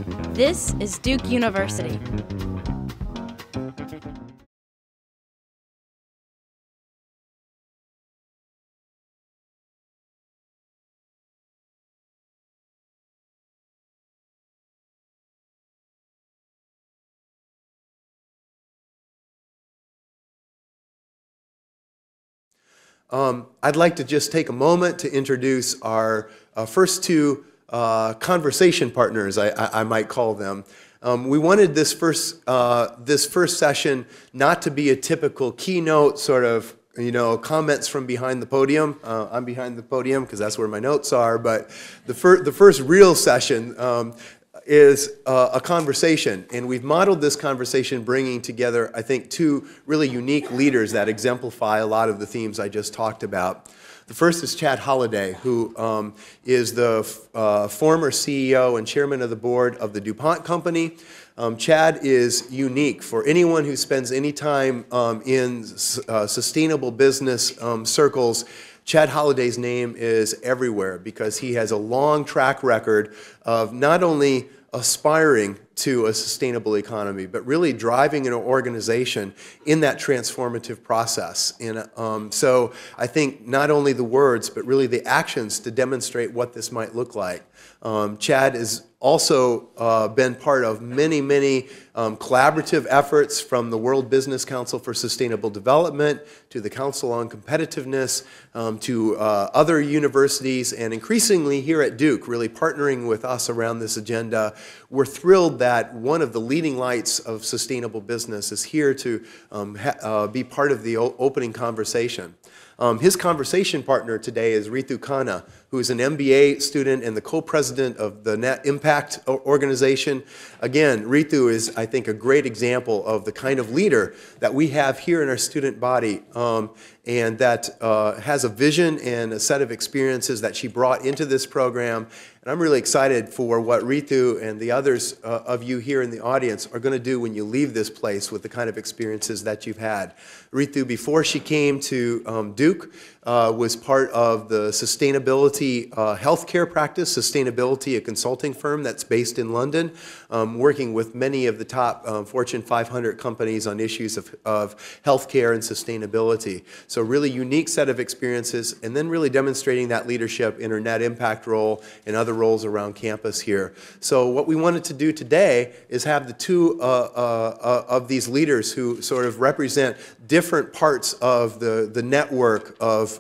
This is Duke University. I'd like to just take a moment to introduce our first two conversation partners, I might call them. We wanted this first session not to be a typical keynote sort of, comments from behind the podium. I'm behind the podium because that's where my notes are, but the first real session is a conversation, and we've modeled this conversation bringing together, I think, two really unique leaders that exemplify a lot of the themes I just talked about. The first is Chad Holliday, who is the former CEO and chairman of the board of the DuPont company. Chad is unique for anyone who spends any time in sustainable business circles. Chad Holliday's name is everywhere because he has a long track record of not only aspiring to a sustainable economy, but really driving an organization in that transformative process. And so I think not only the words, but really the actions to demonstrate what this might look like. Chad has also been part of many, many collaborative efforts, from the World Business Council for Sustainable Development to the Council on Competitiveness to other universities, and increasingly here at Duke, really partnering with us around this agenda. We're thrilled that one of the leading lights of sustainable business is here to be part of the opening conversation. His conversation partner today is Ritu Khanna, who is an MBA student and the co-president of the Net Impact organization. Again, Ritu is, I think, a great example of the kind of leader that we have here in our student body, and that has a vision and a set of experiences that she brought into this program. And I'm really excited for what Ritu and the others of you here in the audience are going to do when you leave this place with the kind of experiences that you've had. Ritu, before she came to Duke, was part of the sustainability healthcare practice, Sustainability, a consulting firm that's based in London, working with many of the top Fortune 500 companies on issues of healthcare and sustainability. So really unique set of experiences, and then really demonstrating that leadership in her net impact role and other roles around campus here. So what we wanted to do today is have the two of these leaders who sort of represent different parts of the network of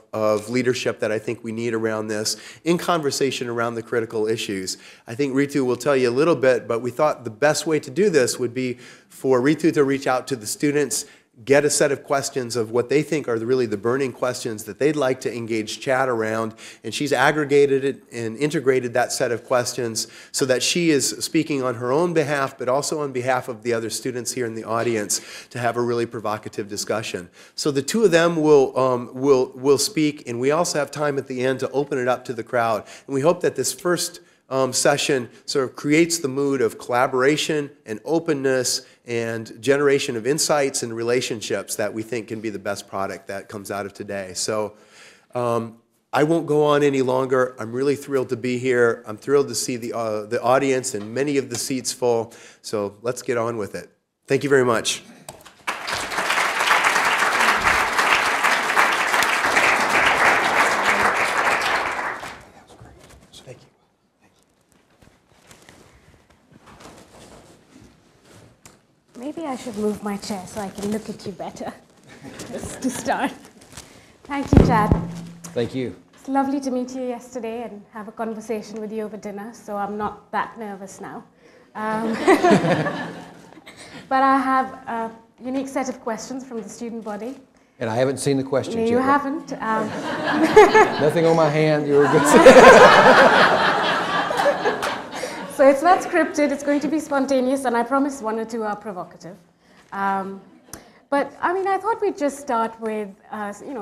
leadership that I think we need around this, in conversation around the critical issues. I think Ritu will tell you a little bit, but we thought the best way to do this would be for Ritu to reach out to the students, get a set of questions of what they think are really the burning questions that they'd like to engage Chad around, and she's aggregated it and integrated that set of questions so that she is speaking on her own behalf, but also on behalf of the other students here in the audience to have a really provocative discussion. So the two of them will speak, and we also have time at the end to open it up to the crowd. And we hope that this first session sort of creates the mood of collaboration and openness and generation of insights and relationships that we think can be the best product that comes out of today. So I won't go on any longer. I'm really thrilled to be here. I'm thrilled to see the audience and many of the seats full. So let's get on with it. Thank you very much. Maybe I should move my chair so I can look at you better, just to start. Thank you, Chad. Thank you. It's lovely to meet you yesterday and have a conversation with you over dinner, so I'm not that nervous now. But I have a unique set of questions from the student body. And I haven't seen the questions yet. You haven't. Nothing on my hand. You were good. So it's not scripted, it's going to be spontaneous, and I promise one or two are provocative. But I mean, I thought we'd just start with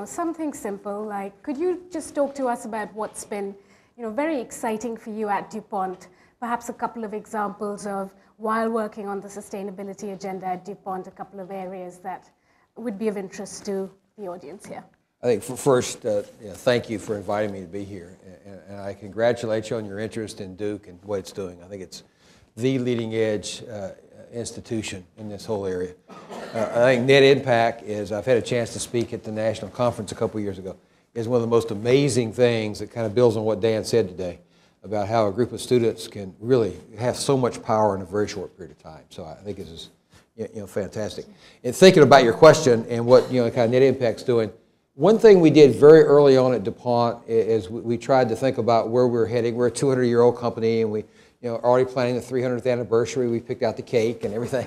something simple, like could you just talk to us about what's been very exciting for you at DuPont, perhaps a couple of examples of, while working on the sustainability agenda at DuPont, a couple of areas that would be of interest to the audience here. I think first, thank you for inviting me to be here, and I congratulate you on your interest in Duke and what it's doing. I think it's the leading edge institution in this whole area. I think net impact is, I've had a chance to speak at the national conference a couple years ago, is one of the most amazing things that kind of builds on what Dan said today about how a group of students can really have so much power in a very short period of time. So I think this is fantastic. And thinking about your question and what kind of net impact's doing, one thing we did very early on at DuPont is we tried to think about where we're heading. We're a 200-year-old company, and we already planning the 300th anniversary. We picked out the cake and everything.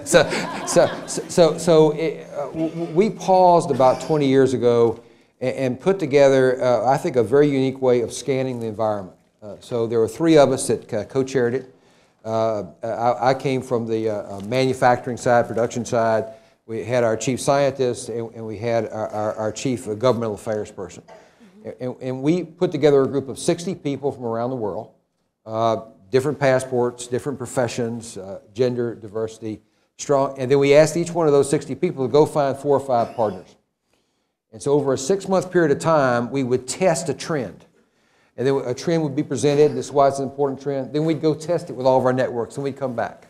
We paused about 20 years ago and put together, I think, a very unique way of scanning the environment. So there were 3 of us that co-chaired it. I came from the manufacturing side, production side. We had our chief scientist, and we had our chief governmental affairs person. And we put together a group of 60 people from around the world, different passports, different professions, gender diversity, strong. And then we asked each one of those 60 people to go find 4 or 5 partners. And so over a 6-month period of time, we would test a trend. And then a trend would be presented, this is why it's an important trend. Then we'd go test it with all of our networks, and we'd come back.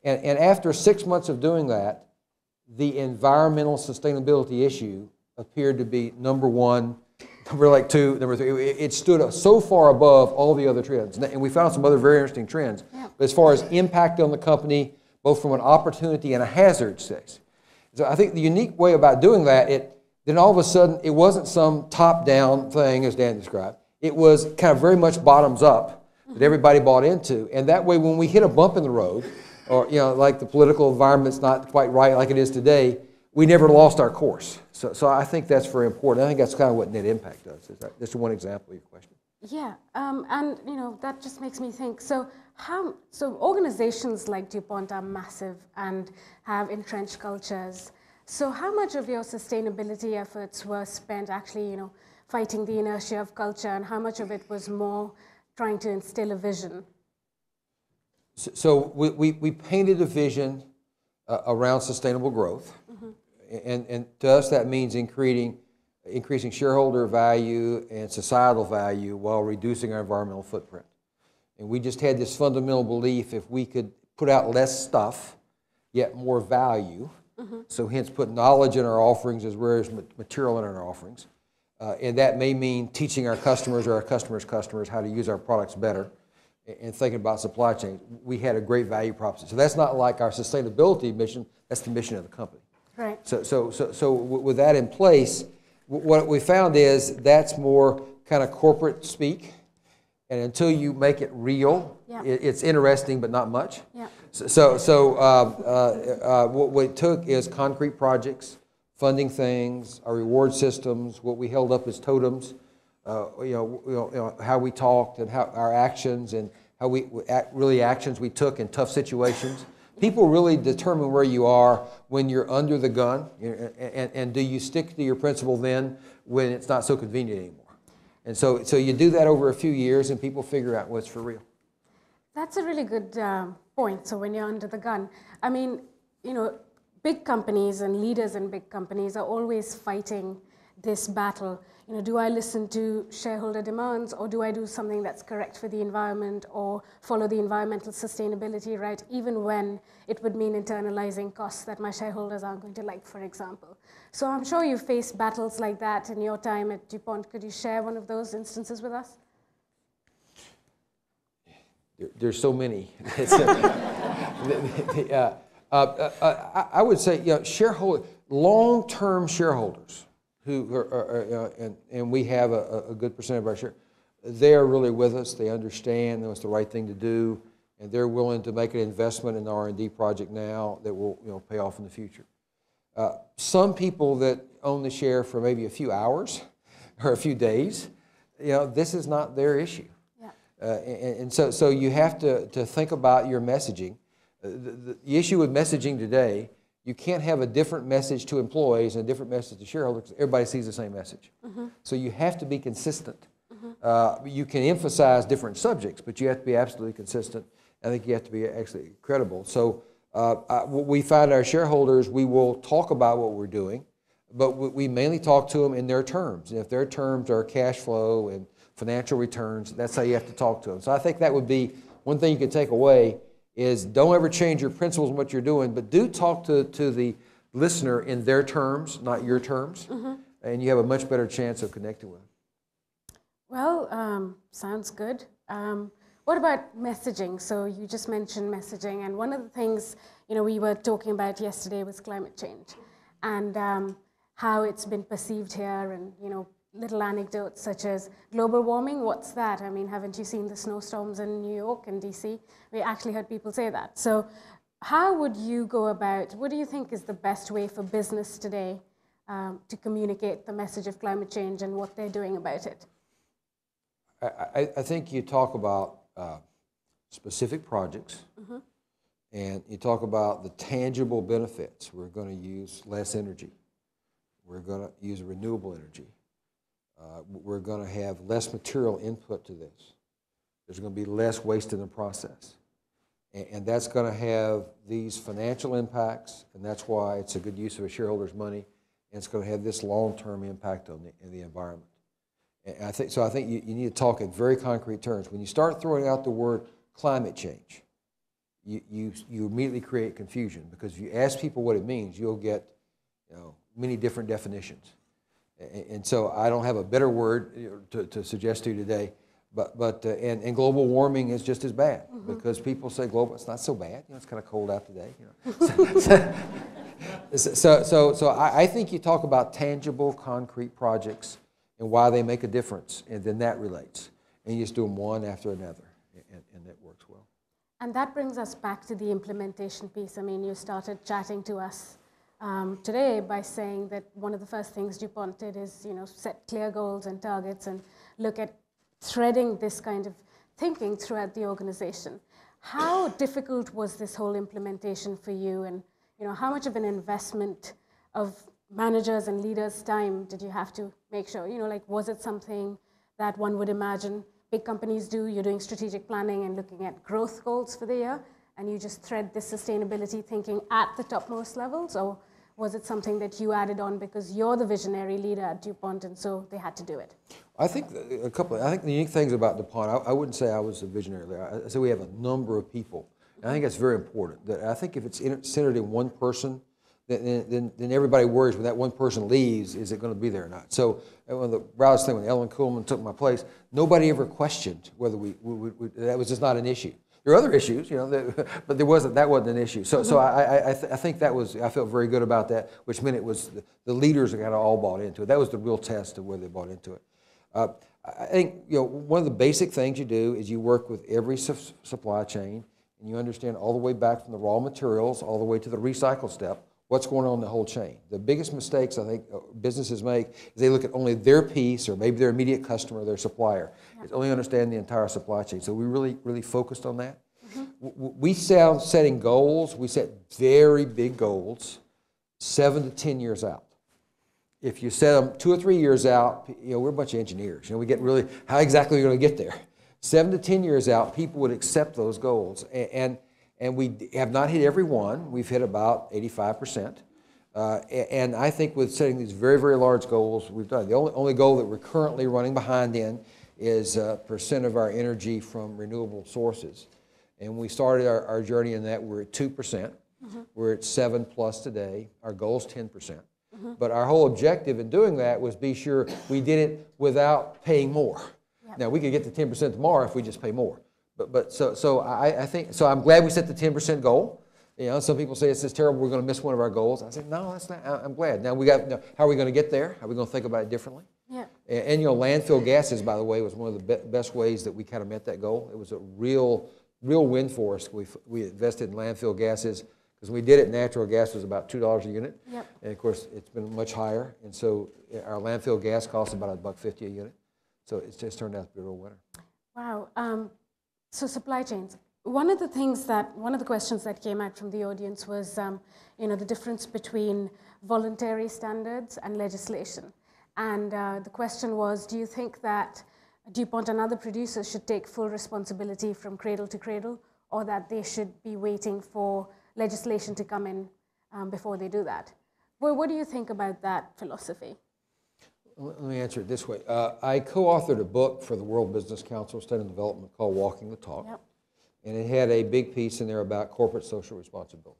And after 6 months of doing that, the environmental sustainability issue appeared to be number 1, number 2, number 3. It stood up so far above all the other trends. And we found some other very interesting trends. Yeah. But as far as impact on the company, both from an opportunity and a hazard space. So I think the unique way about doing that, then all of a sudden, it wasn't some top-down thing, as Dan described. It was kind of very much bottoms up that everybody bought into. And that way, when we hit a bump in the road, or like the political environment's not quite right like it is today, we never lost our course. So I think that's very important. I think that's kind of what net impact does. That's one example of your question. Yeah, and that just makes me think. So organizations like DuPont are massive and have entrenched cultures. So how much of your sustainability efforts were spent actually, fighting the inertia of culture, and how much of it was more trying to instill a vision? So we painted a vision around sustainable growth, and to us that means increasing shareholder value and societal value while reducing our environmental footprint. And we just had this fundamental belief if we could put out less stuff, yet more value, so hence put knowledge in our offerings as well as material in our offerings. And that may mean teaching our customers or our customers' customers how to use our products better and thinking about supply chain. We had a great value proposition. So that's not like our sustainability mission, that's the mission of the company. Right. So with that in place, what we found is that's more kind of corporate speak. And until you make it real, it's interesting but not much. Yeah. What we took is concrete projects, funding things, our reward systems, what we held up as totems, how we talked and how our actions and how actions we took in tough situations. People really determine where you are when you're under the gun, and do you stick to your principle then when it's not so convenient anymore? And so you do that over a few years, and people figure out what's for real. That's a really good point. So when you're under the gun, I mean, big companies and leaders in big companies are always fighting this battle. Do I listen to shareholder demands, or do I do something that's correct for the environment or follow the environmental sustainability, right? Even when it would mean internalizing costs that my shareholders aren't going to like, for example. So I'm sure you faced battles like that in your time at DuPont. Could you share one of those instances with us? There's so many. I would say, long-term shareholders who are, and we have a good percent of our share, they are really with us. They understand that it's the right thing to do, and they're willing to make an investment in the R&D project now that will pay off in the future. Some people that own the share for maybe a few hours or a few days, this is not their issue. Yeah. And so you have to think about your messaging. The issue with messaging today, you can't have a different message to employees and a different message to shareholders because everybody sees the same message. So you have to be consistent. You can emphasize different subjects, but you have to be absolutely consistent. I think you have to be actually credible. So we find our shareholders, we will talk about what we're doing, but we mainly talk to them in their terms. And if their terms are cash flow and financial returns, that's how you have to talk to them. So I think that would be one thing you could take away is don't ever change your principles and what you're doing, but do talk to the listener in their terms, not your terms, and you have a much better chance of connecting with them. Well, sounds good. What about messaging? So you just mentioned messaging, and one of the things we were talking about yesterday was climate change, and how it's been perceived here, and little anecdotes such as global warming. What's that? I mean, haven't you seen the snowstorms in New York and DC? We actually heard people say that. So, how would you go about? What do you think is the best way for business today to communicate the message of climate change and what they're doing about it? I think you talk about specific projects, and you talk about the tangible benefits. We're going to use less energy. We're going to use renewable energy. We're going to have less material input to this. There's going to be less waste in the process. And that's going to have these financial impacts, and that's why it's a good use of a shareholder's money, and it's going to have this long-term impact on the environment. And I think you need to talk in very concrete terms. When you start throwing out the word climate change, you immediately create confusion, because if you ask people what it means, you'll get many different definitions. And so I don't have a better word to suggest to you today, but global warming is just as bad, because people say global, it's not so bad. It's kind of cold out today. So I think you talk about tangible, concrete projects and why they make a difference, and then that relates, and you just do them one after another, and it works well. And that brings us back to the implementation piece. I mean, you started chatting to us today by saying that one of the first things DuPont did is set clear goals and targets and look at threading this kind of thinking throughout the organization. How difficult was this whole implementation for you, and how much of an investment of managers and leaders' time did you have to make sure? Was it something that one would imagine big companies do? You're doing strategic planning and looking at growth goals for the year, and you just thread this sustainability thinking at the topmost levels, or was it something that you added on because you're the visionary leader at DuPont, and so they had to do it? I think the unique things about DuPont, I wouldn't say I was a visionary leader. I say we have a number of people. And I think that's very important. I think if it's centered in one person, then everybody worries when that one person leaves, is it going to be there or not? So one of the proudest thing when Ellen Kuhlman took my place, nobody ever questioned whether that was just not an issue. There are other issues, but that wasn't an issue. So I think I felt very good about that, which meant it was the leaders that kind of all bought into it. That was the real test of whether they bought into it. I think one of the basic things you do is you work with every supply chain, and you understand all the way back from the raw materials all the way to the recycle step what's going on in the whole chain. The biggest mistakes I think businesses make is they look at only their piece, or maybe their immediate customer, their supplier. It's only understand the entire supply chain. So we really focused on that. We setting goals. We set very big goals, 7 to 10 years out. If you set them 2 or 3 years out, we're a bunch of engineers. We get really, how exactly are we going to get there? 7 to 10 years out, people would accept those goals. And we have not hit every one. We've hit about 85%. And I think with setting these very large goals, we've done. The only goal that we're currently running behind in is percent of our energy from renewable sources. And when we started our journey in that, we're at 2%. We're at 7+ today. Our goal's 10%. But our whole objective in doing that was be sure we did it without paying more. Now, we could get to 10% tomorrow if we just pay more. So I think, so I'm glad we set the 10% goal. Some people say it's just terrible, we're going to miss one of our goals. I said, no, that's not, I'm glad. Now how are we going to get there? How are we going to think about it differently? Yeah. And landfill gases, by the way, was one of the best ways that we kind of met that goal. It was a real win for us. We invested in landfill gases, because when we did it, natural gas was about $2 a unit. Yep. And of course, it's been much higher. And so our landfill gas costs about $1.50 a unit. So it's just turned out to be a real winner. Wow. So supply chains. One of the questions that came out from the audience was, the difference between voluntary standards and legislation. And the question was, do you think that DuPont and other producers should take full responsibility from cradle to cradle, or that they should be waiting for legislation to come in before they do that? Well, what do you think about that philosophy? Let me answer it this way. I co-authored a book for the World Business Council Study and Development called Walking the Talk. Yep. and it had a big piece in there about corporate social responsibility.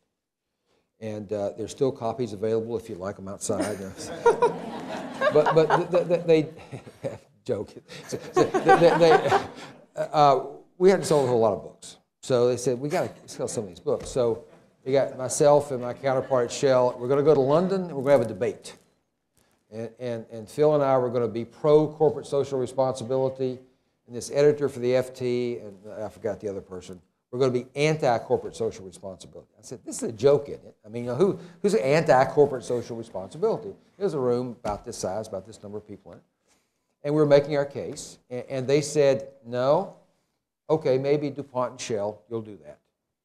And there's still copies available if you like them outside. but they joke. We hadn't sold a whole lot of books, so they said we got to sell some of these books. So you got myself and my counterpart at Shell. We're going to go to London and we're going to have a debate. And Phil and I were going to be pro-corporate social responsibility, and this editor for the FT, and I forgot the other person, we're going to be anti-corporate social responsibility. I said, this is a joke, isn't it? I mean, you know, who's anti-corporate social responsibility? It was a room about this size, about this number of people in it. And we were making our case, and they said, no, okay, maybe DuPont and Shell, you'll do that.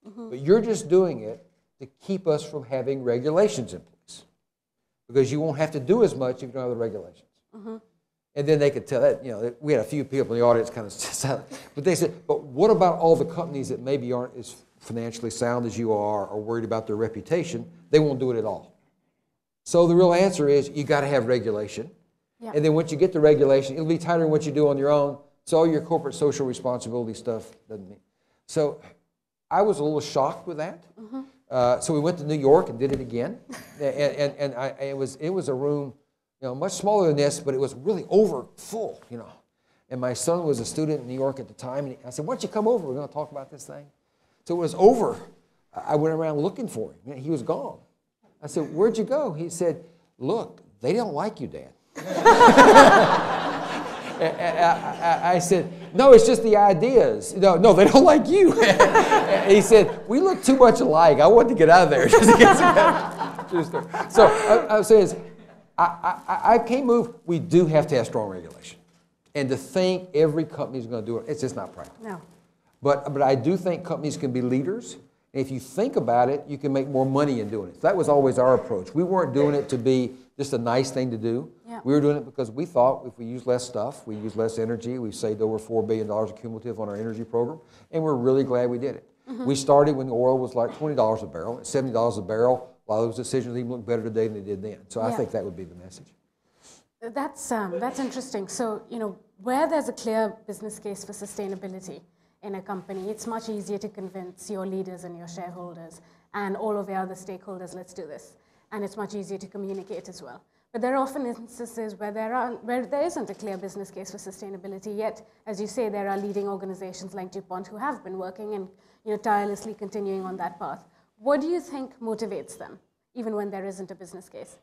But you're just doing it to keep us from having regulations in place, because you won't have to do as much if you don't have the regulations. And then they could tell that, you know, we had a few people in the audience kind of silent, but they said, but what about all the companies that maybe aren't as financially sound as you are or worried about their reputation? They won't do it at all. So the real answer is you got to have regulation. And then once you get the regulation, it'll be tighter than what you do on your own. So all your corporate social responsibility stuff doesn't mean. So I was a little shocked with that. So we went to New York and did it again. It was a room, you know, much smaller than this, but it was really over full, you know. And my son was a student in New York at the time, and I said, why don't you come over? We're going to talk about this thing. So it was over. I went around looking for him. He was gone. I said, where'd you go? He said, look, they don't like you, Dad. I said, no, it's just the ideas. No, they don't like you. He said, we look too much alike. I want to get out of there. So I was saying, I can't move. We do have to have strong regulation. And to think every company is going to do it, it's just not practical. No. But I do think companies can be leaders. And if you think about it, you can make more money in doing it. So that was always our approach. We weren't doing it to be just a nice thing to do. We were doing it because we thought if we use less stuff, we use less energy. We've saved over $4 billion cumulative on our energy program, and we're really glad we did it. We started when the oil was like $20 a barrel. At $70 a barrel, a lot of those decisions even look better today than they did then. So I think that would be the message. That's interesting. So, you know, where there's a clear business case for sustainability in a company, it's much easier to convince your leaders and your shareholders and all of the other stakeholders, let's do this. And it's much easier to communicate as well. But there are often instances where there isn't a clear business case for sustainability, yet, as you say, there are leading organizations like DuPont who have been working and, you know, tirelessly continuing on that path. What do you think motivates them, even when there isn't a business case?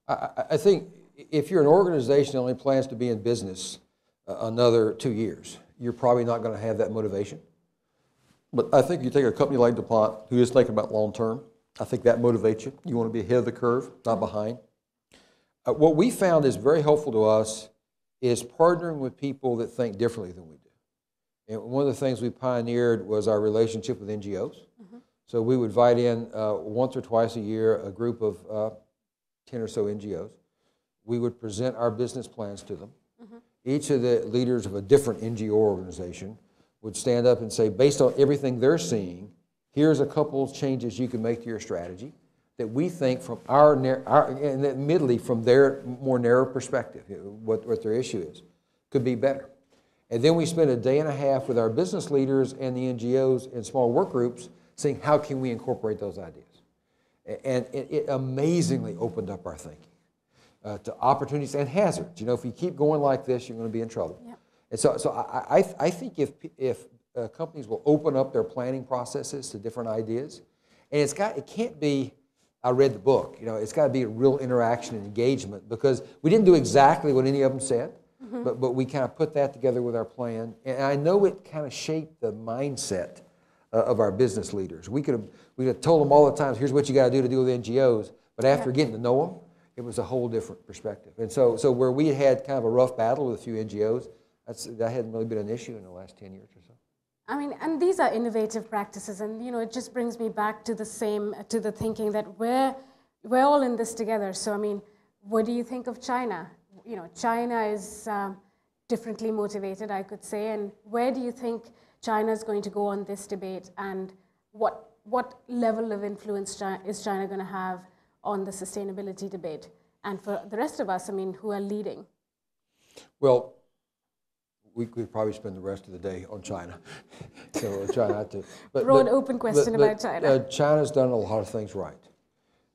I think if you're an organization that only plans to be in business another 2 years, you're probably not going to have that motivation. But I think you take a company like DuPont who is thinking about long term, I think that motivates you. You want to be ahead of the curve, not behind. What we found is very helpful to us is partnering with people that think differently than we do. And one of the things we pioneered was our relationship with NGOs. So we would invite in once or twice a year a group of 10 or so NGOs. We would present our business plans to them. Each of the leaders of a different NGO organization would stand up and say, based on everything they're seeing, here's a couple of changes you can make to your strategy that we think from and admittedly from their more narrow perspective, what their issue is, could be better. And then we spent a day and a half with our business leaders and the NGOs in small work groups saying, how can we incorporate those ideas? And it amazingly opened up our thinking to opportunities and hazards. You know, if you keep going like this, you're going to be in trouble. And so I think if companies will open up their planning processes to different ideas, and it can't be, I read the book, you know, it's got to be a real interaction and engagement, because we didn't do exactly what any of them said, but we kind of put that together with our plan. And I know it kind of shaped the mindset of our business leaders. We could have told them all the time, here's what you got to do to deal with NGOs, but after getting to know them, it was a whole different perspective. And so where we had kind of a rough battle with a few NGOs, that hadn't really been an issue in the last 10 years or so. I mean, and these are innovative practices, and, you know, it just brings me back to the thinking that we're all in this together. So, I mean, what do you think of China? You know, China is differently motivated, I could say, and where do you think China is going to go on this debate, and what level of influence is China going to have on the sustainability debate? And for the rest of us, I mean, who are leading? Well, we could probably spend the rest of the day on China. So try not to. Broad open question about China. China's done a lot of things right.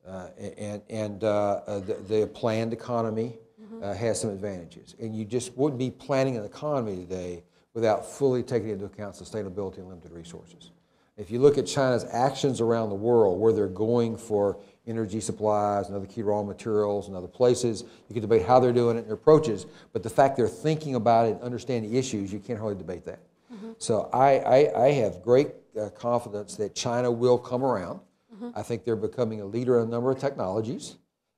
The planned economy has some advantages. And you just wouldn't be planning an economy today without fully taking into account sustainability and limited resources. If you look at China's actions around the world, where they're going for energy supplies and other key raw materials and other places, you can debate how they're doing it and their approaches, but the fact they're thinking about it and understanding issues, you can't hardly debate that. So I have great confidence that China will come around. I think they're becoming a leader in a number of technologies,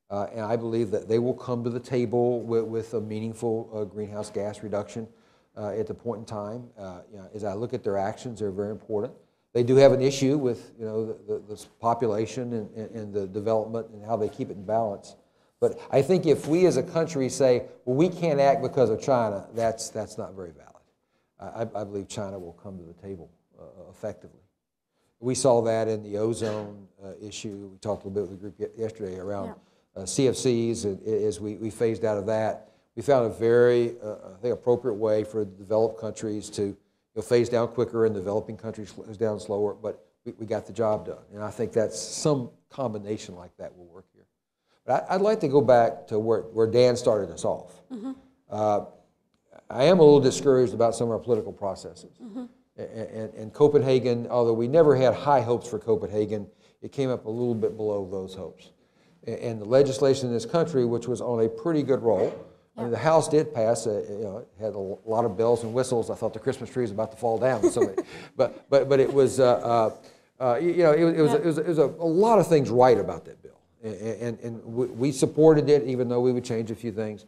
and I believe that they will come to the table with a meaningful greenhouse gas reduction at the point in time. As I look at their actions, they're very important. They do have an issue with the population and the development and how they keep it in balance. But I think if we as a country say, well, we can't act because of China, that's not very valid. I believe China will come to the table effectively. We saw that in the ozone issue. We talked a little bit with the group yesterday around CFCs. As we phased out of that, we found a very I think appropriate way for developed countries to phase down quicker and developing countries phase down slower, but we got the job done. And I think that's some combination like that will work here. But I'd like to go back to where Dan started us off. I am a little discouraged about some of our political processes. And Copenhagen, although we never had high hopes for Copenhagen, it came up a little bit below those hopes. And the legislation in this country, which was on a pretty good roll, I mean, the House did pass. It had a lot of bells and whistles. I thought the Christmas tree was about to fall down. So, but it was it was a lot of things right about that bill, and we supported it, even though we would change a few things.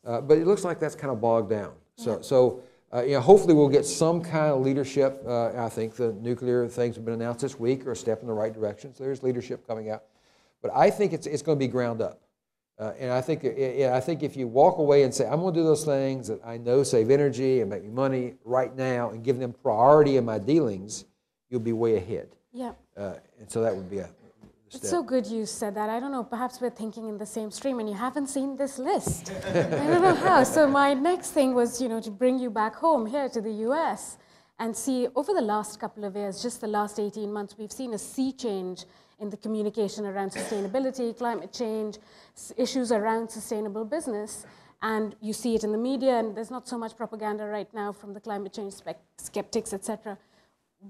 But it looks like that's kind of bogged down. So hopefully we'll get some kind of leadership. I think the nuclear things have been announced this week are a step in the right direction. So there's leadership coming out. But I think it's going to be ground up. And I think if you walk away and say, I'm going to do those things that I know save energy and make me money right now and give them priority in my dealings, you'll be way ahead. Yeah. And so that would be a step. It's so good you said that. I don't know, perhaps we're thinking in the same stream and you haven't seen this list. I don't know how. So my next thing was, to bring you back home here to the US and see over the last couple of years, just the last 18 months, we've seen a sea change in the communication around sustainability, climate change, issues around sustainable business. And you see it in the media, and there's not so much propaganda right now from the climate change skeptics, etc.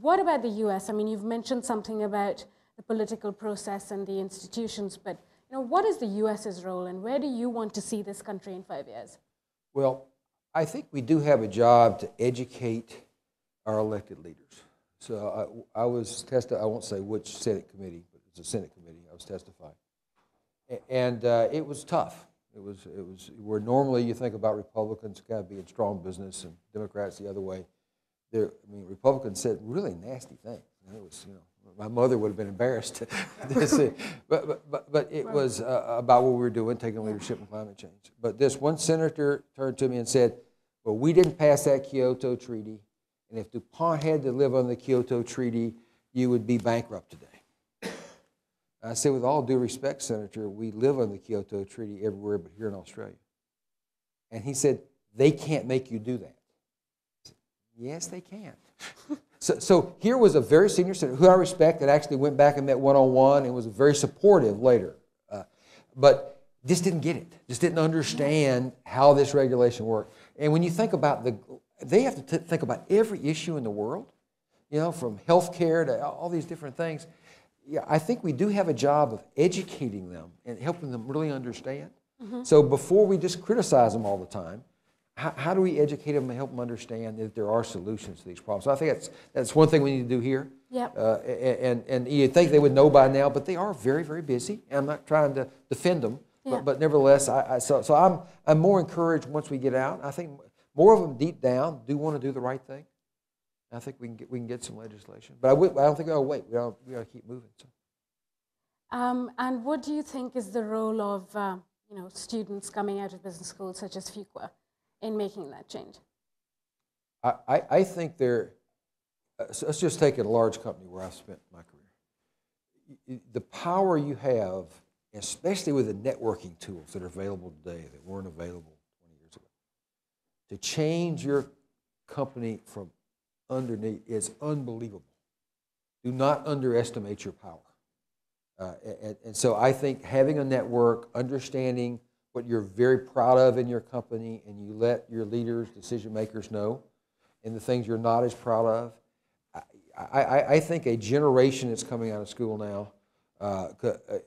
What about the US? I mean, you've mentioned something about the political process and the institutions, but what is the US's role, and where do you want to see this country in 5 years? Well, I think we do have a job to educate our elected leaders. So I was tested, I won't say which Senate committee, but it's a Senate committee, I was testifying. And it was tough. It was where normally you think about Republicans kind of being strong business and Democrats the other way. Republicans said really nasty things. It was, my mother would have been embarrassed to see. But it was about what we were doing, taking leadership in climate change. But this one senator turned to me and said, well, we didn't pass that Kyoto Treaty, and if DuPont had to live on the Kyoto Treaty, you would be bankrupt today. I said, with all due respect, Senator, we live on the Kyoto Treaty everywhere but here in Australia. And he said, they can't make you do that. I said, yes, they can. So here was a very senior senator who I respect that actually went back and met one-on-one and was very supportive later. But just didn't get it, just didn't understand how this regulation worked. And when you think about they have to think about every issue in the world, from healthcare to all these different things. Yeah, I think we do have a job of educating them and helping them really understand. So before we just criticize them all the time, how do we educate them and help them understand that there are solutions to these problems? So I think that's one thing we need to do here. Yep. And you'd think they would know by now, but they are very, very busy. And I'm not trying to defend them, but nevertheless, so I'm more encouraged once we get out. I think more of them deep down do want to do the right thing. I think we can get some legislation, but I don't think we ought to wait. We ought to keep moving. So. And what do you think is the role of students coming out of business schools such as Fuqua in making that change? I think let's just take a large company where I've spent my career. The power you have, especially with the networking tools that are available today that weren't available 20 years ago, to change your company from underneath is unbelievable. Do not underestimate your power. And so I think having a network, understanding what you're very proud of in your company, and you let your leaders, decision makers know, and the things you're not as proud of. I think a generation that's coming out of school now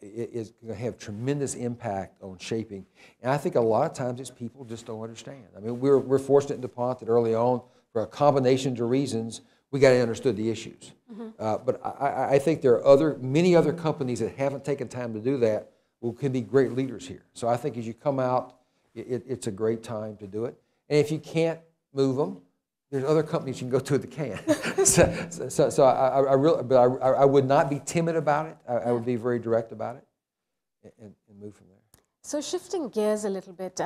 is going to have tremendous impact on shaping. And I think a lot of times it's people just don't understand. I mean, we're fortunate in DuPont that early on, for a combination of reasons, we got to understood the issues. But I think there are many other companies that haven't taken time to do that who can be great leaders here. So I think as you come out, it's a great time to do it. And if you can't move them, there's other companies you can go to that can. so I would not be timid about it. I would be very direct about it and move from there. So shifting gears a little bit,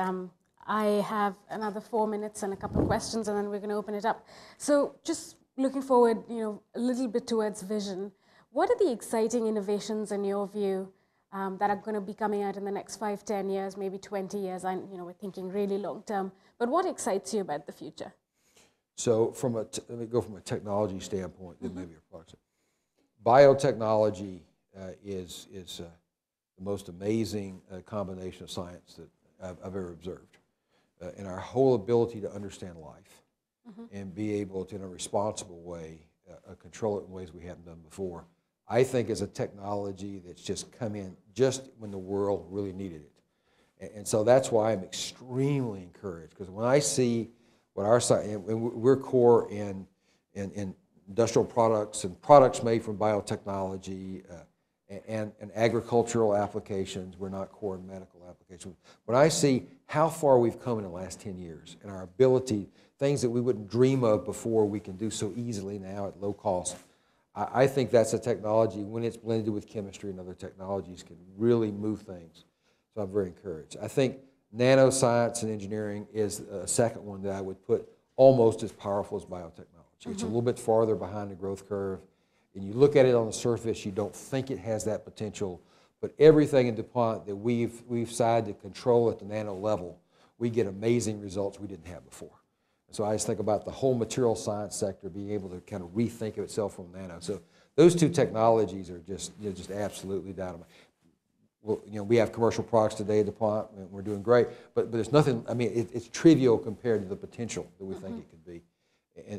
I have another 4 minutes and a couple of questions, and then we're going to open it up. So just looking forward, a little bit towards vision, what are the exciting innovations in your view that are going to be coming out in the next 5, 10 years, maybe 20 years? We're thinking really long term. But what excites you about the future? So let me go from a technology standpoint, then maybe a product. Biotechnology is the most amazing combination of science that I've ever observed. And our whole ability to understand life and be able to, in a responsible way, control it in ways we haven't done before, I think is a technology that's just come in just when the world really needed it. And so that's why I'm extremely encouraged, because when I see what our science, and we're core in industrial products and products made from biotechnology and agricultural applications. We're not core in medical applications. When I see how far we've come in the last 10 years and our ability, things that we wouldn't dream of before, we can do so easily now at low cost. I think that's a technology, when it's blended with chemistry and other technologies, can really move things. So I'm very encouraged. I think nanoscience and engineering is a second one that I would put almost as powerful as biotechnology. It's a little bit farther behind the growth curve. And you look at it on the surface, you don't think it has that potential. But everything in DuPont that we've decided to control at the nano level, we get amazing results we didn't have before. So I just think about the whole material science sector being able to kind of rethink of itself from nano. So those two technologies are just absolutely dynamite. Well, we have commercial products today at DuPont, and we're doing great, but there's nothing, it's trivial compared to the potential that we think it could be,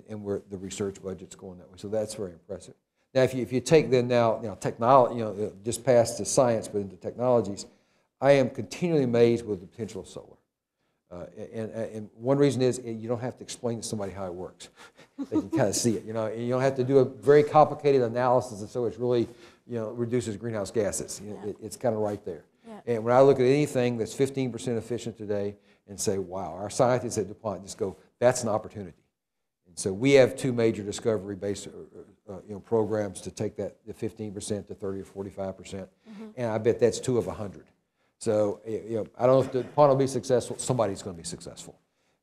and where the research budget's going that way. So that's very impressive. Now, if you take then now, technology, just past the science, but into technologies, I am continually amazed with the potential of solar. And one reason is you don't have to explain to somebody how it works. They can kind of see it, and you don't have to do a very complicated analysis, and so it's really, reduces greenhouse gases. It's kind of right there. Yeah. And when I look at anything that's 15% efficient today and say, wow, our scientists at DuPont just go, that's an opportunity. And so we have 2 major discovery-based programs to take that the 15% to 30 or 45%, and I bet that's 2 of 100. So I don't know if DuPont will be successful. Somebody's going to be successful.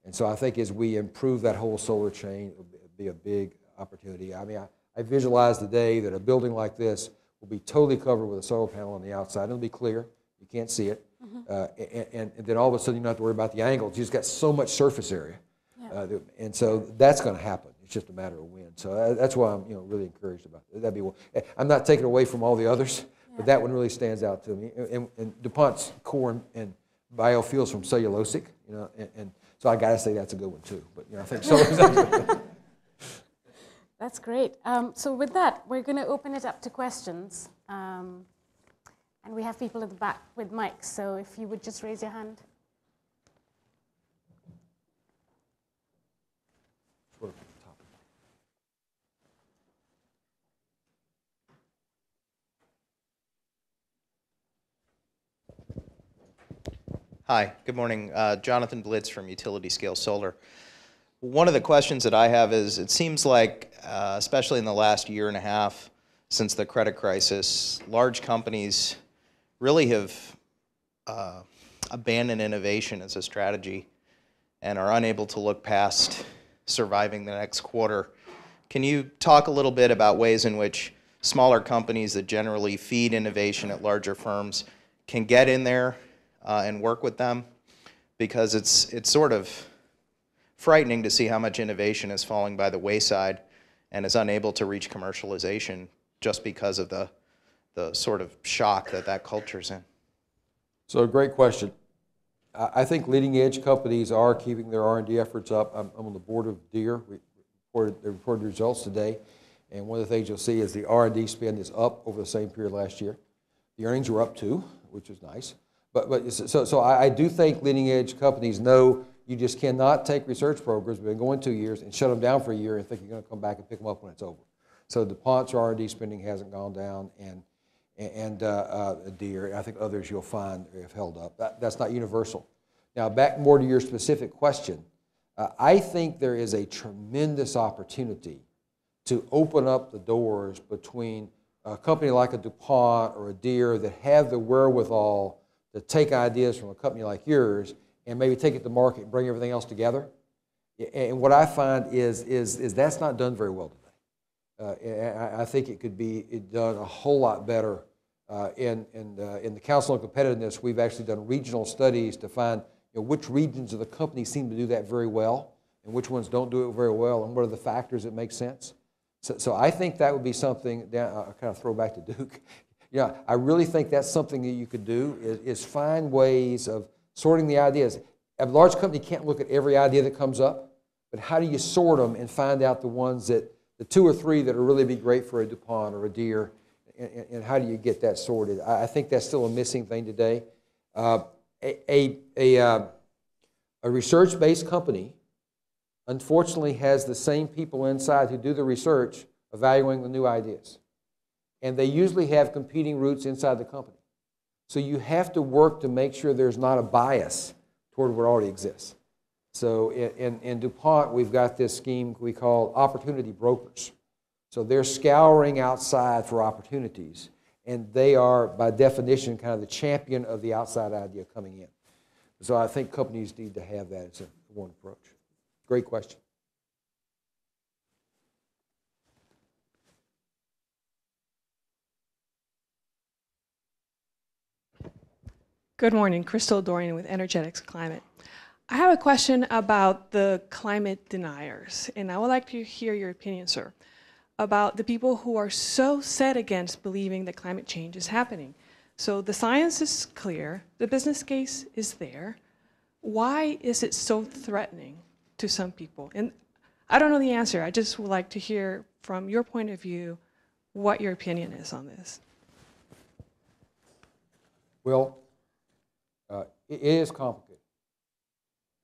And so I think as we improve that whole solar chain, it'll be a big opportunity. I visualize the day that a building like this will be totally covered with a solar panel on the outside. It'll be clear. You can't see it. And then all of a sudden you don't have to worry about the angles. You've just got so much surface area. Yeah. And so that's going to happen. It's just a matter of when. So that's why I'm really encouraged about it. That'd be one. I'm not taking away from all the others, but that one really stands out to me. And DuPont's core and biofuels from cellulosic, and so I got to say that's a good one too. But I think so. That's great. So with that, we're going to open it up to questions. And we have people at the back with mics, so if you would just raise your hand. Hi, good morning. Jonathan Blitz from Utility Scale Solar. One of the questions that I have is, it seems like, especially in the last year and a half since the credit crisis, large companies really have abandoned innovation as a strategy and are unable to look past surviving the next quarter. Can you talk a little bit about ways in which smaller companies that generally feed innovation at larger firms can get in there and work with them? Because it's sort of frightening to see how much innovation is falling by the wayside and is unable to reach commercialization just because of the sort of shock that culture's in. So, great question. I think leading edge companies are keeping their R&D efforts up. I'm on the board of Deere. They reported results today, and one of the things you'll see is the R&D spend is up over the same period last year. The earnings were up too, which is nice. So I do think leading edge companies know you just cannot take research programs that have been going 2 years and shut them down for a year and think you're going to come back and pick them up when it's over. So DuPont's R&D spending hasn't gone down, and Deere, I think others you'll find have held up. That's not universal. Now, back more to your specific question, I think there is a tremendous opportunity to open up the doors between a company like a DuPont or a Deere that have the wherewithal to take ideas from a company like yours and maybe take it to market and bring everything else together. And what I find is that's not done very well today. I think it could be done a whole lot better. In the Council on Competitiveness, we've actually done regional studies to find which regions of the company seem to do that very well and which ones don't do it very well and what are the factors that make sense. So I think that would be something, I'll kind of throw back to Duke. I really think that's something that you could do is find ways of sorting the ideas. A large company can't look at every idea that comes up, but how do you sort them and find out the ones the 2 or 3 that will really be great for a DuPont or a Deere, and how do you get that sorted? I think that's still a missing thing today. A research-based company, unfortunately, has the same people inside who do the research evaluating the new ideas. And they usually have competing routes inside the company. So you have to work to make sure there's not a bias toward what already exists. So in DuPont, we've got this scheme we call opportunity brokers. So they're scouring outside for opportunities, and they are, by definition, kind of the champion of the outside idea coming in. So I think companies need to have that as one approach. Great question. Good morning, Crystal Dorian with Energetics Climate. I have a question about the climate deniers, and I would like to hear your opinion, sir, about the people who are so set against believing that climate change is happening. So the science is clear, the business case is there. Why is it so threatening to some people? And I don't know the answer. I just would like to hear from your point of view what your opinion is on this. Well, it is complicated.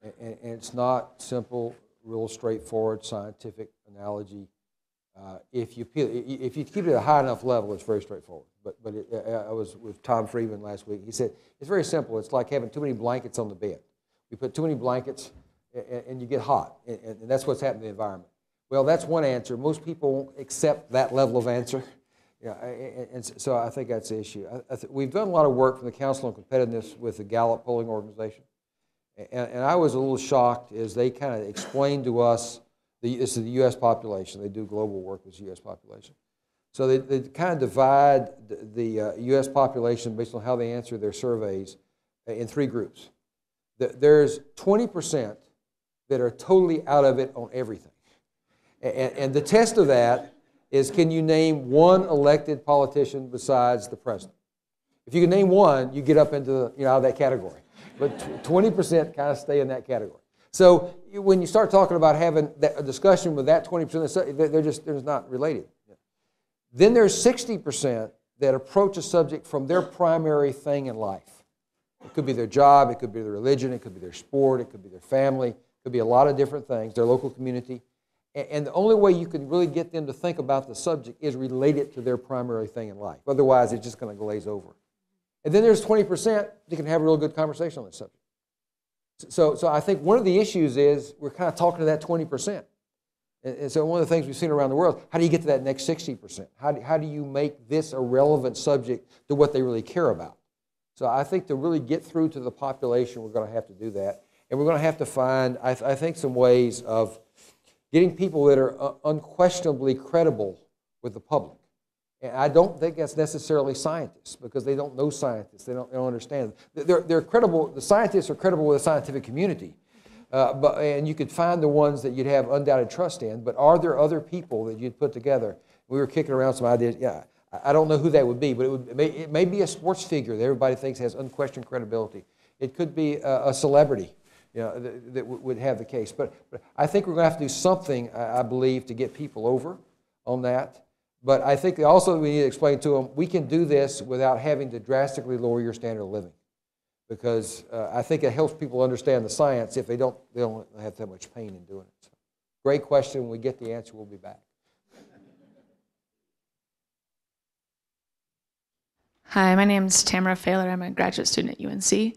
And it's not simple, real straightforward scientific analogy. If you keep it at a high enough level, it's very straightforward. But I was with Tom Friedman last week. He said, it's very simple. It's like having too many blankets on the bed. You put too many blankets, and you get hot. And that's what's happening in the environment. Well, that's one answer. Most people won't accept that level of answer. And so I think that's the issue. We've done a lot of work from the Council on Competitiveness with the Gallup polling organization. And I was a little shocked as they kind of explained to us, this is the U.S. population. They do global work with the U.S. population. So they kind of divide the U.S. population based on how they answer their surveys in 3 groups. There's 20% that are totally out of it on everything. And the test of that is, can you name one elected politician besides the president? If you can name one, you get up into out of that category. But 20% kind of stay in that category. So when you start talking about having a discussion with that 20%, they're just not related. Then there's 60% that approach a subject from their primary thing in life. It could be their job, it could be their religion, it could be their sport, it could be their family, it could be a lot of different things, their local community. And the only way you can really get them to think about the subject is relate it to their primary thing in life. Otherwise, it's just going to glaze over. And then there's 20% that can have a real good conversation on this subject. So I think one of the issues is we're kind of talking to that 20%. And so one of the things we've seen around the world, how do you get to that next 60%? How do you make this a relevant subject to what they really care about? So I think to really get through to the population, we're going to have to do that. And we're going to have to find, I think, some ways of getting people that are unquestionably credible with the public. And I don't think that's necessarily scientists, because they don't know scientists. They don't understand. They're credible. The scientists are credible with the scientific community, And you could find the ones that you'd have undoubted trust in, but are there other people that you'd put together? We were kicking around some ideas. Yeah, I don't know who that would be, but it may be a sports figure that everybody thinks has unquestioned credibility. It could be a celebrity, you know, that would have the case. But I think we're going to have to do something, I believe, to get people over on that. But I think also we need to explain to them, we can do this without having to drastically lower your standard of living. Because I think it helps people understand the science if they don't have that much pain in doing it. So, great question. When we get the answer, we'll be back. Hi, my name's Tamara Failer. I'm a graduate student at UNC.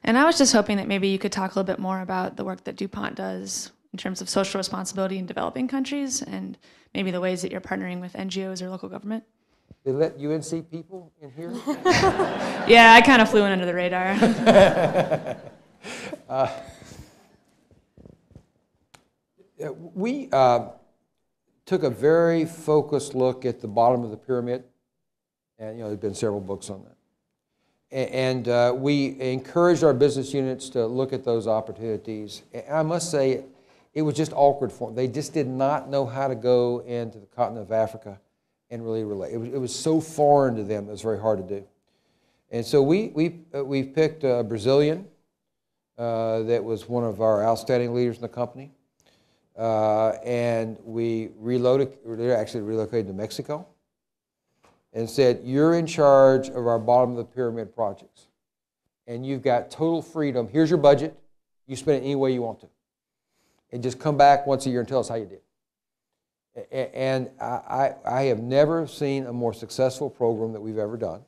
And I was just hoping that maybe you could talk a little bit more about the work that DuPont does in terms of social responsibility in developing countries and maybe the ways that you're partnering with NGOs or local government. They let UNC people in here? Yeah, I kind of flew in under the radar. We took a very focused look at the bottom of the pyramid, and there's been several books on that. And we encouraged our business units to look at those opportunities. And I must say, it was just awkward for them. They just did not know how to go into the continent of Africa and really relate. It was so foreign to them, it was very hard to do. And so we picked a Brazilian that was one of our outstanding leaders in the company. And we actually relocated to Mexico and said, you're in charge of our bottom of the pyramid projects. And you've got total freedom. Here's your budget. You spend it any way you want to. And just come back once a year and tell us how you did. And I have never seen a more successful program that we've ever done,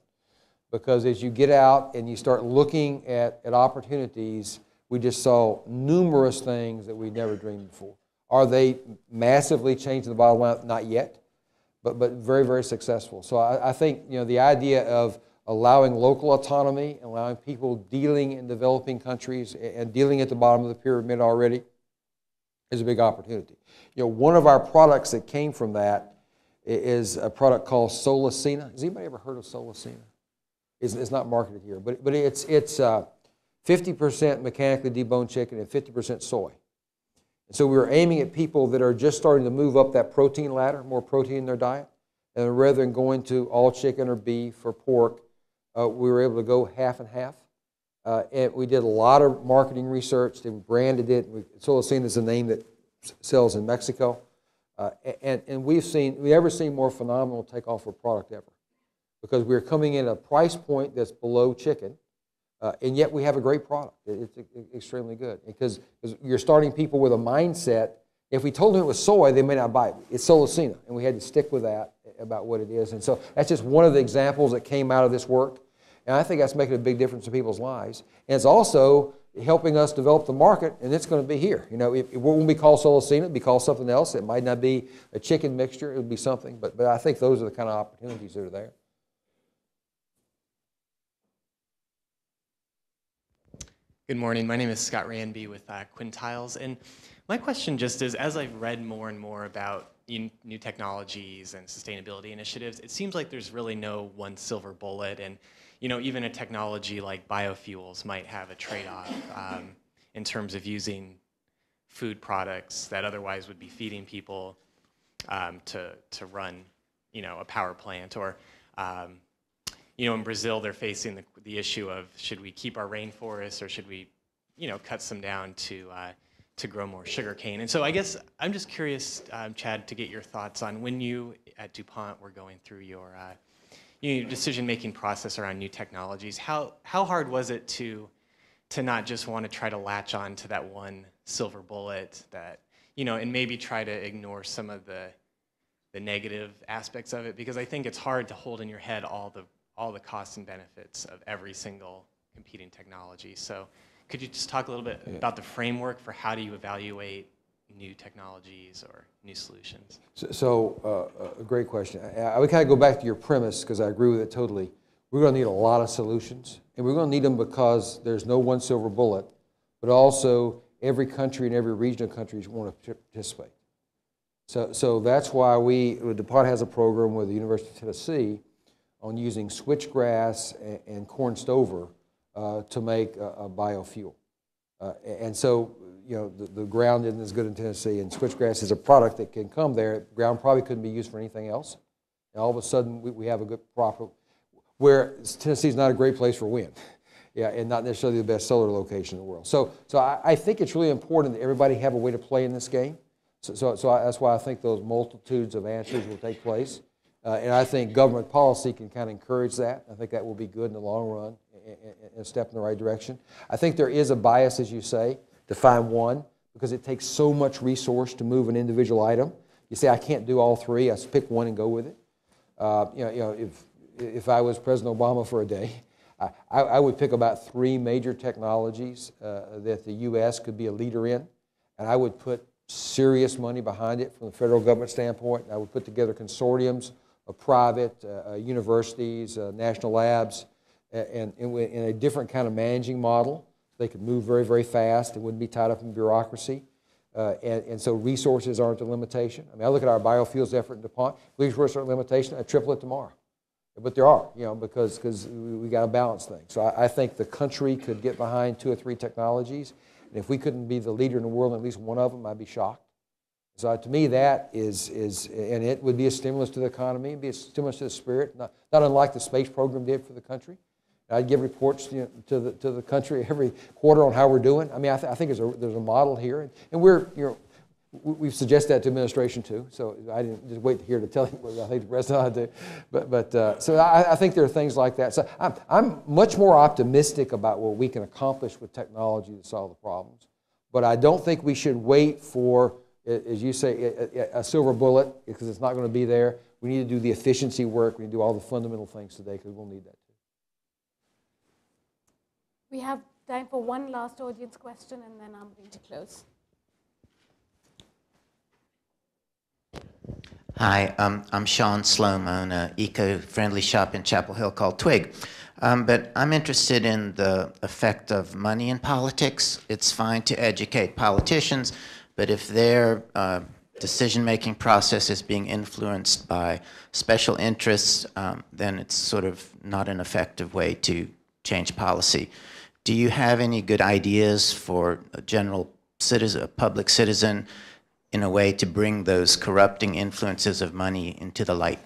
because as you get out and you start looking at opportunities, we just saw numerous things that we'd never dreamed before. Are they massively changing the bottom line? Not yet, but very, very successful. So I think the idea of allowing local autonomy, and allowing people dealing in developing countries and dealing at the bottom of the pyramid already is a big opportunity. One of our products that came from that is a product called Solacina. Has anybody ever heard of Solacina? It's not marketed here, but it's 50% mechanically deboned chicken and 50% soy. And so we were aiming at people that are just starting to move up that protein ladder, more protein in their diet, and rather than going to all chicken or beef or pork, we were able to go half and half. And we did a lot of marketing research. They branded it. Solacina is a name that sells in Mexico. And we've never seen more phenomenal takeoff of a product ever, because we're coming in at a price point that's below chicken, and yet we have a great product. It's extremely good, because you're starting people with a mindset. If we told them it was soy, they may not buy it. It's Solacina, and we had to stick with that about what it is. And so that's just one of the examples that came out of this work. And I think that's making a big difference in people's lives. And it's also helping us develop the market, and it's going to be here. It won't be called Solacina, it'll be called something else. It might not be a chicken mixture, it would be something. But I think those are the kind of opportunities that are there. Good morning. My name is Scott Ranby with Quintiles. And my question just is, as I've read more and more about new technologies and sustainability initiatives, it seems like there's really no one silver bullet. And even a technology like biofuels might have a trade-off in terms of using food products that otherwise would be feeding people to run, a power plant. Or, in Brazil, they're facing the issue of, should we keep our rainforests, or should we, cut some down to grow more sugarcane? And so I guess I'm just curious, Chad, to get your thoughts on when you at DuPont were going through your decision-making process around new technologies. How hard was it to not just want to try to latch on to that one silver bullet that, and maybe try to ignore some of the negative aspects of it? Because I think it's hard to hold in your head all the costs and benefits of every single competing technology. So could you just talk a little bit about the framework for how do you evaluate new technologies or new solutions? So a great question. I would kind of go back to your premise, because I agree with it totally. We're going to need a lot of solutions, and we're going to need them because there's no one silver bullet, but also every country and every region of countries want to participate. So that's why DuPont has a program with the University of Tennessee on using switchgrass and corn stover to make a biofuel. And so, the ground isn't as good in Tennessee, and switchgrass is a product that can come there. Ground probably couldn't be used for anything else. And all of a sudden, we have a good proper, where Tennessee's not a great place for wind. Yeah, and not necessarily the best solar location in the world. So I think it's really important that everybody have a way to play in this game. So that's why I think those multitudes of answers will take place. And I think government policy can kind of encourage that. I think that will be good in the long run and a step in the right direction. I think there is a bias, as you say, to find one, because it takes so much resource to move an individual item. You say, I can't do all three. I just pick one and go with it. If I was President Obama for a day, I would pick about 3 major technologies that the U.S. could be a leader in, and I would put serious money behind it from the federal government standpoint. I would put together consortiums of private universities, national labs, and in a different kind of managing model. They could move very, very fast. It wouldn't be tied up in bureaucracy. And so resources aren't a limitation. I mean, I look at our biofuels effort in DuPont. Resources aren't a limitation. I'd triple it tomorrow. But there are, because we got to balance things. So I think the country could get behind 2 or 3 technologies. And if we couldn't be the leader in the world in at least one of them, I'd be shocked. So to me, that is and it would be a stimulus to the economy, it'd be a stimulus to the spirit, not unlike the space program did for the country. I'd give reports to the country every quarter on how we're doing. I mean, I think there's a model here, and we've suggested that to administration too. So I didn't just wait here to tell you what I think the president ought to do. So I think there are things like that. So I'm much more optimistic about what we can accomplish with technology to solve the problems. But I don't think we should wait for, as you say, a silver bullet, because it's not going to be there. We need to do the efficiency work. We need to do all the fundamental things today, because we'll need that too. We have time for one last audience question, and then I'm going to close. Hi, I'm Sean Sloan. I own an eco-friendly shop in Chapel Hill called Twig. But I'm interested in the effect of money in politics. It's fine to educate politicians, but if their decision-making process is being influenced by special interests, then it's sort of not an effective way to change policy. Do you have any good ideas for a general citizen, a public citizen, in a way to bring those corrupting influences of money into the light?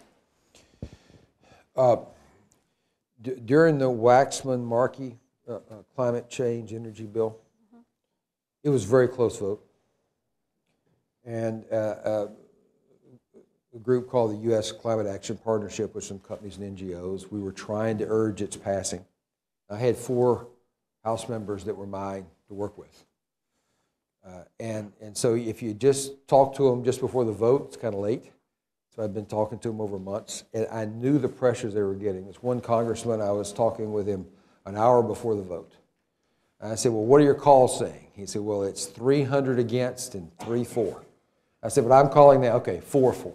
During the Waxman-Markey climate change energy bill, it was a very close vote. And a group called the U.S. Climate Action Partnership with some companies and NGOs, we were trying to urge its passing. I had 4 House members that were mine to work with. And so if you just talk to them just before the vote, it's kind of late. So I've been talking to them over months, and I knew the pressures they were getting. There's one congressman, I was talking with him an hour before the vote. And I said, well, what are your calls saying? He said, well, it's 300 against and 3 for. I said, but I'm calling that, okay, 4 for.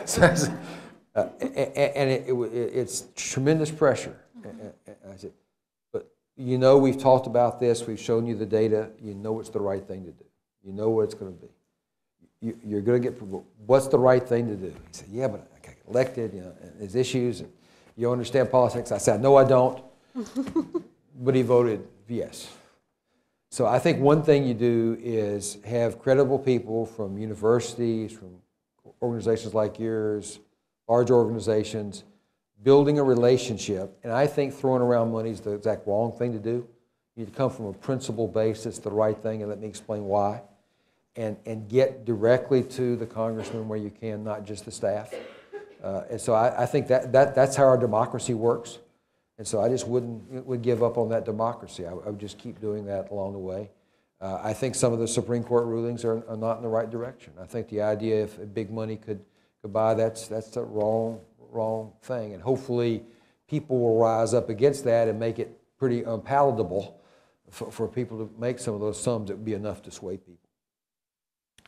So I said, it's tremendous pressure. And I said, but we've talked about this, we've shown you the data, you know it's the right thing to do. You know what it's going to be. You're going to get, what's the right thing to do? He said, yeah, but I got elected, and there's issues, and you don't understand politics. I said, no, I don't. But he voted yes. So I think one thing you do is have credible people from universities, from organizations like yours, large organizations, building a relationship. And I think throwing around money is the exact wrong thing to do. You need to come from a principle base that's the right thing, and let me explain why. And get directly to the congressman where you can, not just the staff. And so I think that's how our democracy works. And so I just would give up on that democracy. I would just keep doing that along the way. I think some of the Supreme Court rulings are not in the right direction. I think the idea if big money could buy, that's the wrong thing. And hopefully people will rise up against that and make it pretty unpalatable for people to make some of those sums that would be enough to sway people.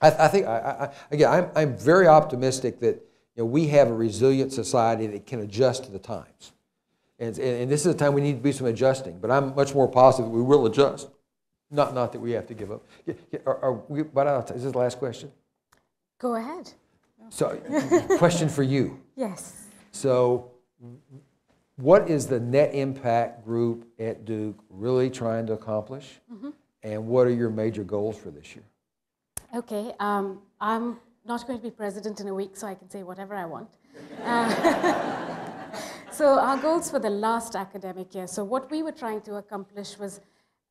I think, again, I'm very optimistic that we have a resilient society that can adjust to the times. And this is a time we need to do some adjusting, but I'm much more positive that we will adjust, not that we have to give up. Is this the last question? Go ahead. So, question for you. Yes. So, what is the net impact group at Duke really trying to accomplish? and what are your major goals for this year? Okay, I'm not going to be president in a week, so I can say whatever I want. So our goals for the last academic year, so what we were trying to accomplish was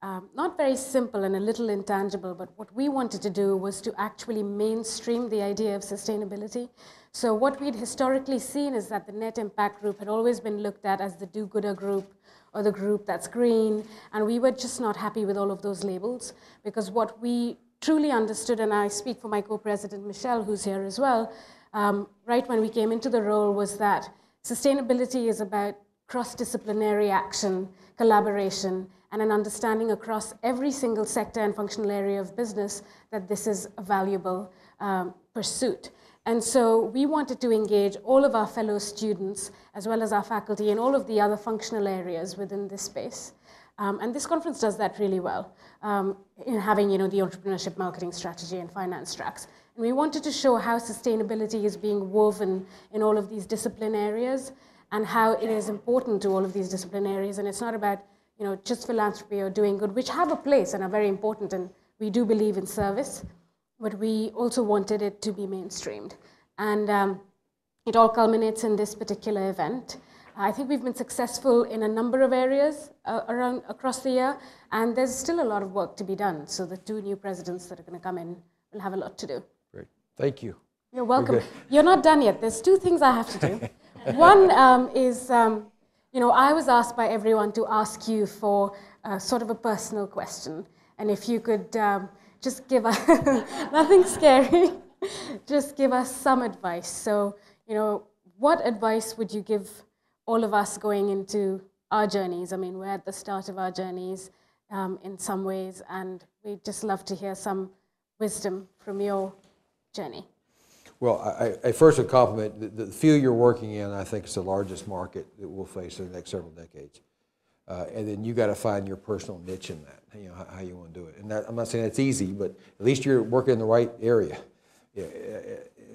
not very simple and a little intangible, but what we wanted to do was to actually mainstream the idea of sustainability. So what we'd historically seen is that the net impact group had always been looked at as the do-gooder group or the group that's green, and we were just not happy with all of those labels, because what we truly understood, and I speak for my co-president Michelle, who's here as well, right when we came into the role, was that sustainability is about cross-disciplinary action, collaboration, and an understanding across every single sector and functional area of business that this is a valuable pursuit. And so we wanted to engage all of our fellow students, as well as our faculty, in all of the other functional areas within this space. And this conference does that really well, in having the entrepreneurship, marketing strategy, and finance tracks. And we wanted to show how sustainability is being woven in all of these discipline areas, and how it is important to all of these discipline areas. And it's not about just philanthropy or doing good, which have a place and are very important, and we do believe in service, but we also wanted it to be mainstreamed. And it all culminates in this particular event. I think we've been successful in a number of areas across the year, and there's still a lot of work to be done. So the 2 new presidents that are going to come in will have a lot to do. Great. Thank you. You're welcome. You're not done yet. There's 2 things I have to do. One is, I was asked by everyone to ask you for sort of a personal question. And if you could just give us, nothing scary, just give us some advice. So, what advice would you give all of us going into our journeys? I mean, we're at the start of our journeys in some ways, and we'd just love to hear some wisdom from your journey. Well, I first would compliment the field you're working in. I think it's the largest market that we'll face in the next several decades. And then you got to find your personal niche in that, how you want to do it. And I'm not saying that's easy, but at least you're working in the right area. Yeah,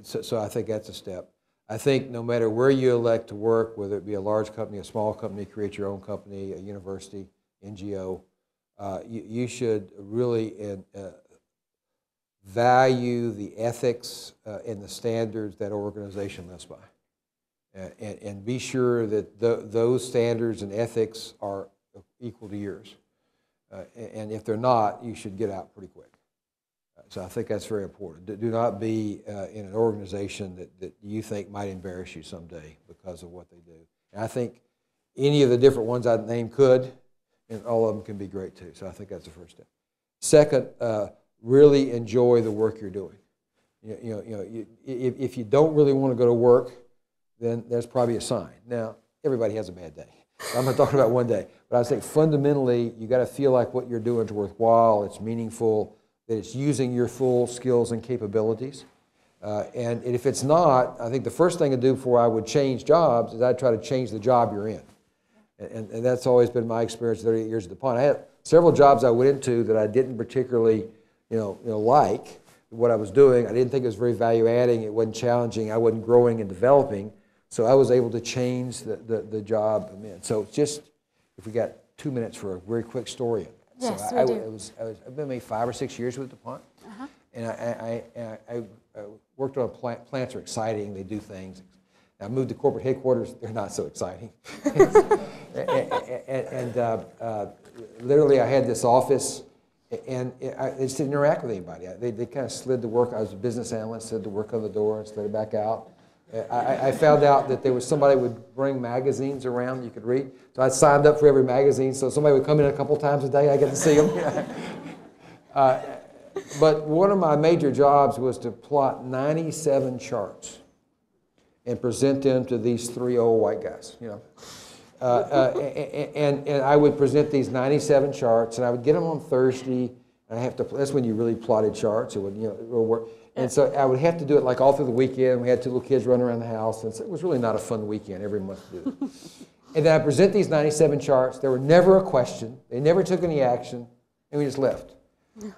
so I think that's a step. I think no matter where you elect to work, whether it be a large company, a small company, create your own company, a university, NGO, you should really value the ethics and the standards that organization lives by. And be sure that those standards and ethics are equal to yours. And if they're not, you should get out pretty quick. So I think that's very important. Do not be in an organization that you think might embarrass you someday because of what they do. And I think any of the different ones I named could, and all of them can be great too. So I think that's the first step. Second, really enjoy the work you're doing. If you don't really want to go to work, then there's probably a sign. Now, everybody has a bad day. I'm not talking about one day. But I think fundamentally, you got to feel like what you're doing is worthwhile, it's meaningful, that it's using your full skills and capabilities. And if it's not, I think the first thing to do before I would change jobs is I'd try to change the job you're in. And that's always been my experience 38 years at DuPont. I had several jobs I went into that I didn't particularly like what I was doing. I didn't think it was very value-adding. It wasn't challenging. I wasn't growing and developing. So I was able to change the job I'm in. So just, if we got 2 minutes for a very quick story. Yes, so we do. I've been maybe 5 or 6 years with DuPont. And I worked on plants are exciting. They do things. I moved to corporate headquarters. They're not so exciting. and literally, I had this office, and I just didn't interact with anybody. They kind of slid the work. I was a business analyst, slid the work on the door and slid it back out. I found out that there was somebody would bring magazines around you could read. So I signed up for every magazine, so somebody would come in a couple times a day. I get to see them. But one of my major jobs was to plot 97 charts and present them to these 3 old white guys, and I would present these 97 charts, and I would get them on Thursday, and I have to. That's when you really plotted charts. It would, it would work. And so I would have to do it like all through the weekend. We had 2 little kids running around the house, and so it was really not a fun weekend every month to do it. And then I present these 97 charts. There were never a question. They never took any action, and we just left.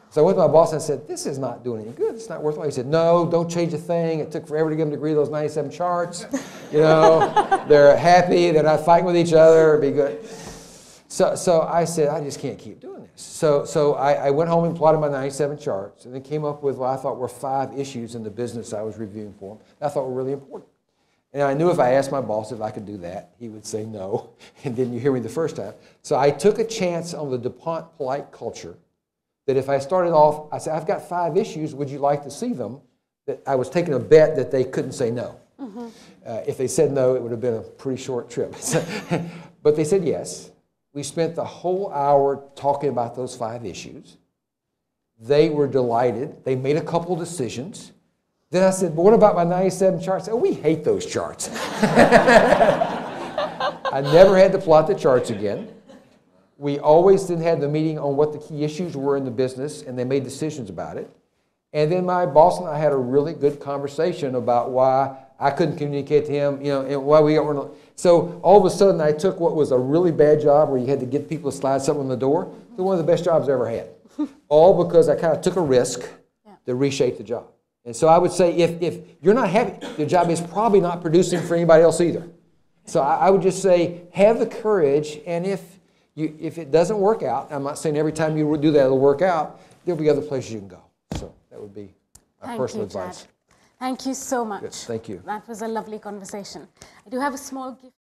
So I went to my boss and I said, "This is not doing any good. It's not worthwhile." He said, "No, don't change a thing. It took forever to get them to agree to those 97 charts. They're happy. They're not fighting with each other. It'd be good." So I said, I just can't keep doing this. So I went home and plotted my 97 charts and then came up with what I thought were 5 issues in the business I was reviewing for them that I thought were really important. And I knew if I asked my boss if I could do that, he would say no, and didn't you hear me the first time. So I took a chance on the DuPont polite culture that if I started off, I said, I've got 5 issues, would you like to see them? That I was taking a bet that they couldn't say no. Mm-hmm. If they said no, it would have been a pretty short trip. But they said yes. We spent the whole hour talking about those 5 issues. They were delighted. They made a couple decisions. Then I said, but what about my 97 charts? Oh, we hate those charts. I never had to plot the charts again. We always then had the meeting on what the key issues were in the business, and they made decisions about it. And then my boss and I had a really good conversation about why I couldn't communicate to him, and why we got. So all of a sudden, I took what was a really bad job where you had to get people to slide something in the door to one of the best jobs I ever had. All because I kind of took a risk to reshape the job. And so I would say if you're not happy, the job is probably not producing for anybody else either. So I would just say have the courage, and if it doesn't work out, I'm not saying every time you do that it'll work out, there'll be other places you can go. So that would be my personal advice. Thank you so much. Good. Thank you. That was a lovely conversation. I do have a small gift.